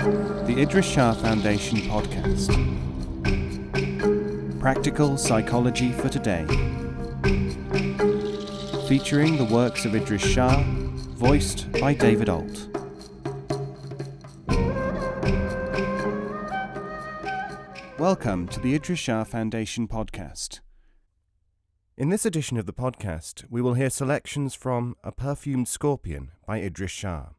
The Idries Shah Foundation podcast. Practical Psychology for Today. Featuring the works of Idries Shah, voiced by David Ault. Welcome to the Idries Shah Foundation podcast. In this edition of the podcast, we will hear selections from A Perfumed Scorpion by Idries Shah.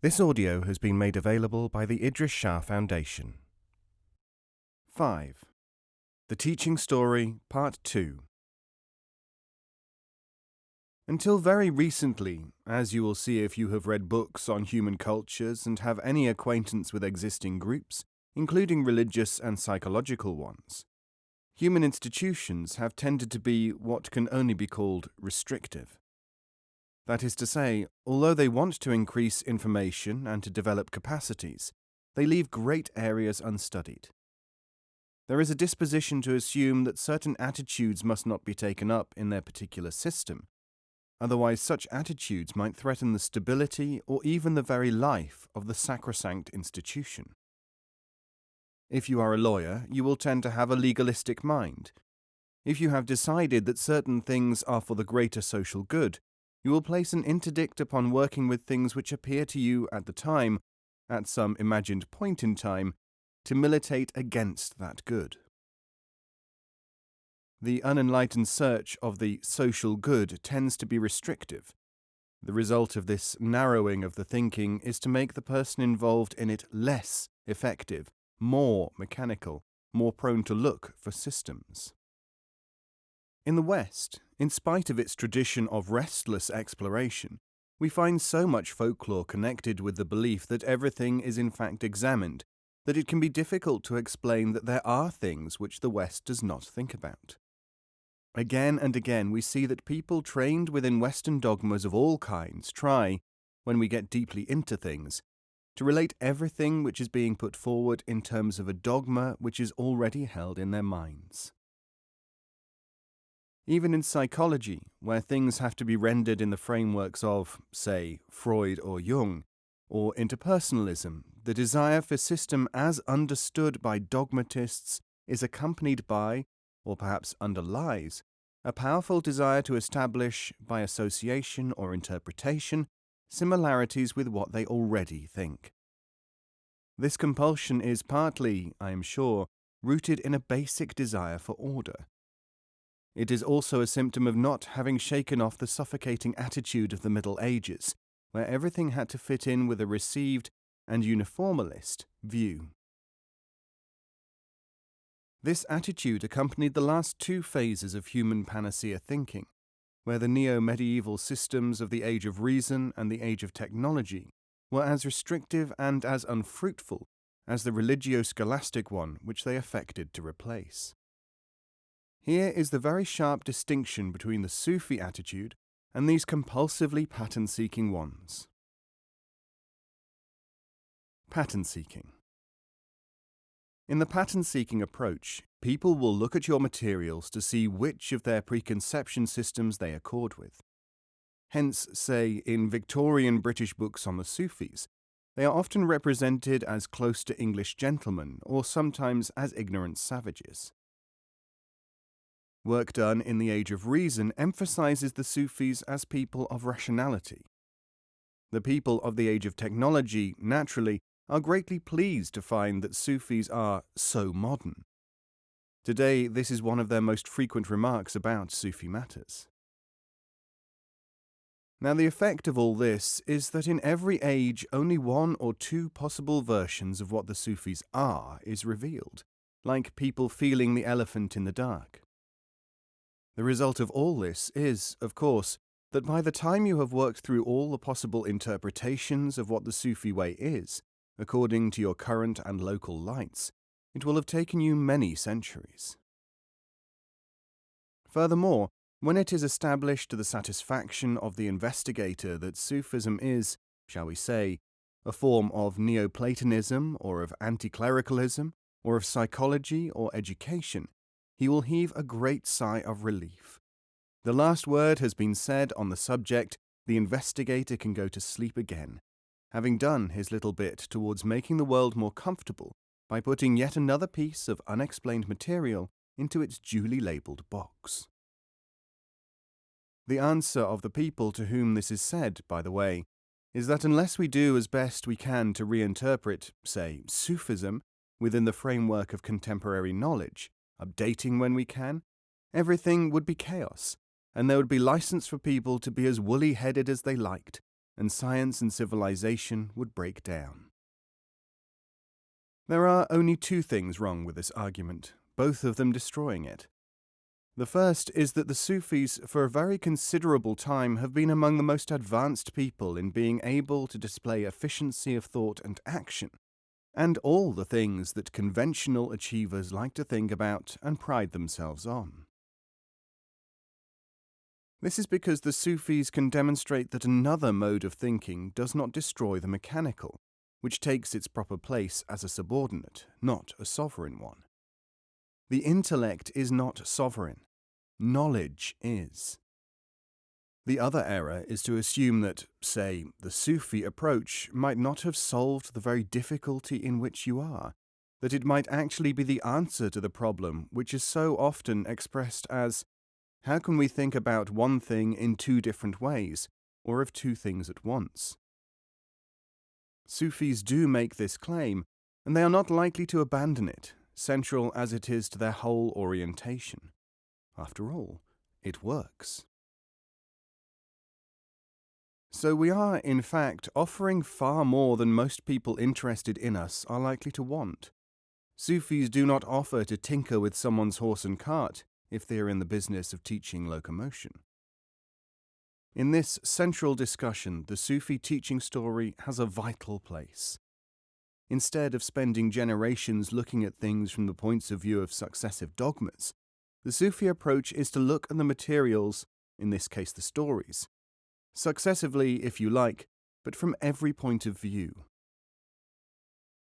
This audio has been made available by the Idries Shah Foundation. 5. The Teaching Story, Part 2. Until very recently, as you will see if you have read books on human cultures and have any acquaintance with existing groups, including religious and psychological ones, human institutions have tended to be what can only be called restrictive. That is to say, although they want to increase information and to develop capacities, they leave great areas unstudied. There is a disposition to assume that certain attitudes must not be taken up in their particular system, otherwise such attitudes might threaten the stability or even the very life of the sacrosanct institution. If you are a lawyer, you will tend to have a legalistic mind. If you have decided that certain things are for the greater social good, you will place an interdict upon working with things which appear to you at the time, at some imagined point in time, to militate against that good. The unenlightened search of the social good tends to be restrictive. The result of this narrowing of the thinking is to make the person involved in it less effective, more mechanical, more prone to look for systems. In the West, in spite of its tradition of restless exploration, we find so much folklore connected with the belief that everything is in fact examined, that it can be difficult to explain that there are things which the West does not think about. Again and again we see that people trained within Western dogmas of all kinds try, when we get deeply into things, to relate everything which is being put forward in terms of a dogma which is already held in their minds. Even in psychology, where things have to be rendered in the frameworks of, say, Freud or Jung, or interpersonalism, the desire for system as understood by dogmatists is accompanied by, or perhaps underlies, a powerful desire to establish, by association or interpretation, similarities with what they already think. This compulsion is partly, I am sure, rooted in a basic desire for order. It is also a symptom of not having shaken off the suffocating attitude of the Middle Ages, where everything had to fit in with a received and uniformist view. This attitude accompanied the last two phases of human panacea thinking, where the neo-medieval systems of the Age of Reason and the Age of Technology were as restrictive and as unfruitful as the religio-scholastic one which they affected to replace. Here is the very sharp distinction between the Sufi attitude and these compulsively pattern-seeking ones. Pattern-seeking. In the pattern-seeking approach, people will look at your materials to see which of their preconception systems they accord with. Hence, say, in Victorian British books on the Sufis, they are often represented as close to English gentlemen or sometimes as ignorant savages. Work done in the Age of Reason emphasizes the Sufis as people of rationality. The people of the Age of Technology, naturally, are greatly pleased to find that Sufis are so modern. Today, this is one of their most frequent remarks about Sufi matters. Now, the effect of all this is that in every age only one or two possible versions of what the Sufis are is revealed, like people feeling the elephant in the dark. The result of all this is, of course, that by the time you have worked through all the possible interpretations of what the Sufi way is, according to your current and local lights, it will have taken you many centuries. Furthermore, when it is established to the satisfaction of the investigator that Sufism is, shall we say, a form of Neoplatonism or of anti-clericalism or of psychology or education, he will heave a great sigh of relief. The last word has been said on the subject, the investigator can go to sleep again. having done his little bit towards making the world more comfortable by putting yet another piece of unexplained material into its duly labelled box. The answer of the people to whom this is said, by the way, is that unless we do as best we can to reinterpret, say, Sufism within the framework of contemporary knowledge, updating when we can, everything would be chaos, and there would be license for people to be as woolly-headed as they liked, and science and civilization would break down. There are only two things wrong with this argument, both of them destroying it. The first is that the Sufis for a very considerable time have been among the most advanced people in being able to display efficiency of thought and action, and all the things that conventional achievers like to think about and pride themselves on. This is because the Sufis can demonstrate that another mode of thinking does not destroy the mechanical, which takes its proper place as a subordinate, not a sovereign one. The intellect is not sovereign. Knowledge is. The other error is to assume that, say, the Sufi approach might not have solved the very difficulty in which you are, that it might actually be the answer to the problem which is so often expressed as, how can we think about one thing in two different ways, or of two things at once? Sufis do make this claim, and they are not likely to abandon it, central as it is to their whole orientation. After all, it works. So we are, in fact, offering far more than most people interested in us are likely to want. Sufis do not offer to tinker with someone's horse and cart if they are in the business of teaching locomotion. In this central discussion, the Sufi teaching story has a vital place. Instead of spending generations looking at things from the points of view of successive dogmas, the Sufi approach is to look at the materials, in this case the stories, successively if you like, but from every point of view.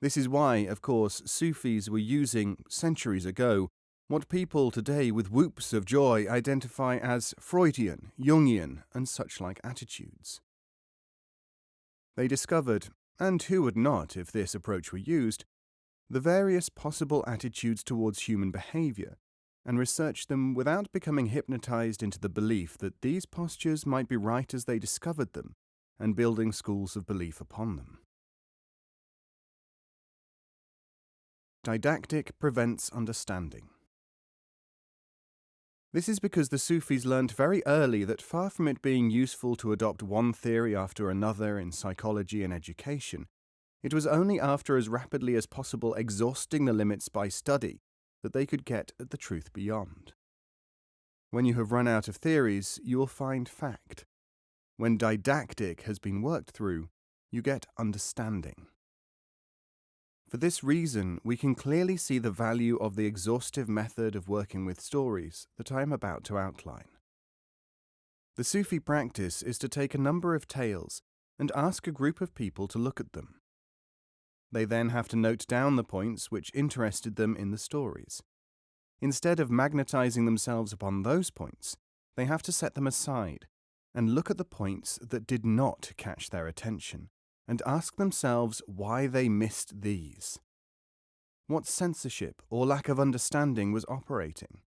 This is why, of course, Sufis were using, centuries ago, what people today with whoops of joy identify as Freudian, Jungian, and such-like attitudes. They discovered, and who would not if this approach were used, the various possible attitudes towards human behavior, and researched them without becoming hypnotized into the belief that these postures might be right as they discovered them, and building schools of belief upon them. Didactic prevents understanding. This is because the Sufis learnt very early that far from it being useful to adopt one theory after another in psychology and education, it was only after as rapidly as possible exhausting the limits by study that they could get at the truth beyond. When you have run out of theories, you will find fact. When didactic has been worked through, you get understanding. For this reason, we can clearly see the value of the exhaustive method of working with stories that I am about to outline. The Sufi practice is to take a number of tales and ask a group of people to look at them. They then have to note down the points which interested them in the stories. Instead of magnetizing themselves upon those points, they have to set them aside and look at the points that did not catch their attention, and ask themselves why they missed these. What censorship or lack of understanding was operating?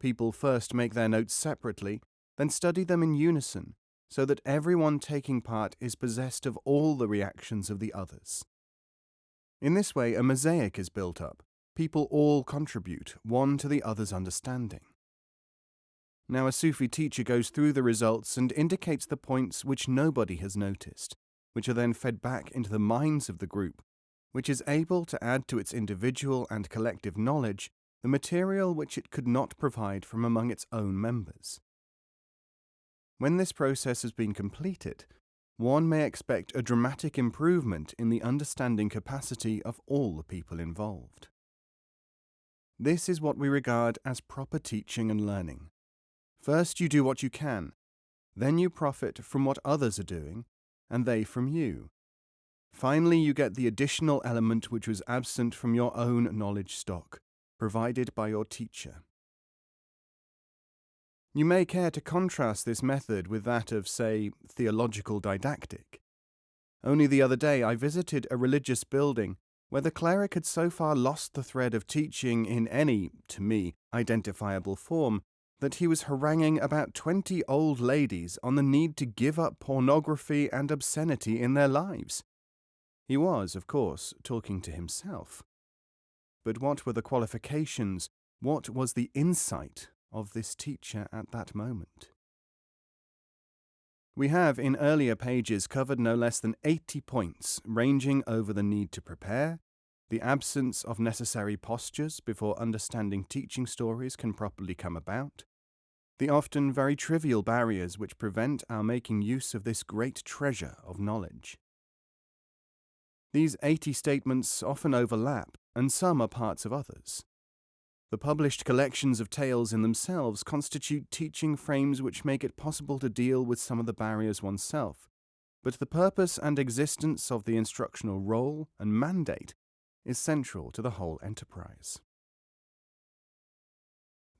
People first make their notes separately, then study them in unison, so that everyone taking part is possessed of all the reactions of the others. In this way, a mosaic is built up. People all contribute, one to the other's understanding. Now a Sufi teacher goes through the results and indicates the points which nobody has noticed, which are then fed back into the minds of the group, which is able to add to its individual and collective knowledge the material which it could not provide from among its own members. When this process has been completed, one may expect a dramatic improvement in the understanding capacity of all the people involved. This is what we regard as proper teaching and learning. First you do what you can, then you profit from what others are doing, and they from you. Finally, you get the additional element which was absent from your own knowledge stock, provided by your teacher. You may care to contrast this method with that of, say, theological didactic. Only the other day I visited a religious building where the cleric had so far lost the thread of teaching in any, to me, identifiable form that he was haranguing about 20 old ladies on the need to give up pornography and obscenity in their lives. He was, of course, talking to himself. But what were the qualifications, what was the insight of this teacher at that moment? We have in earlier pages covered no less than 80 points, ranging over the need to prepare, the absence of necessary postures before understanding teaching stories can properly come about, the often very trivial barriers which prevent our making use of this great treasure of knowledge. These 80 statements often overlap, and some are parts of others. The published collections of tales in themselves constitute teaching frames which make it possible to deal with some of the barriers oneself, but the purpose and existence of the instructional role and mandate is central to the whole enterprise.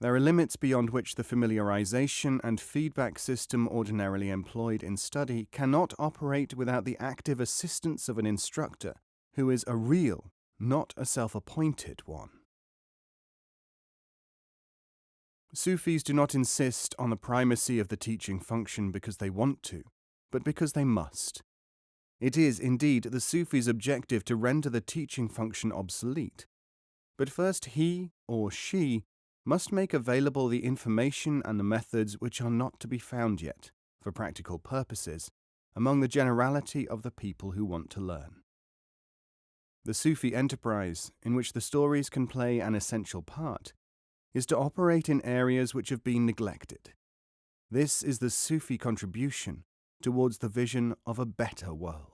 There are limits beyond which the familiarization and feedback system ordinarily employed in study cannot operate without the active assistance of an instructor who is a real, not a self-appointed one. Sufis do not insist on the primacy of the teaching function because they want to, but because they must. It is, indeed, the Sufi's objective to render the teaching function obsolete. But first he, or she, must make available the information and the methods which are not to be found yet, for practical purposes, among the generality of the people who want to learn. The Sufi enterprise, in which the stories can play an essential part, is to operate in areas which have been neglected. This is the Sufi contribution towards the vision of a better world.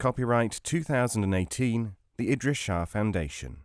Copyright 2018, the Idries Shah Foundation.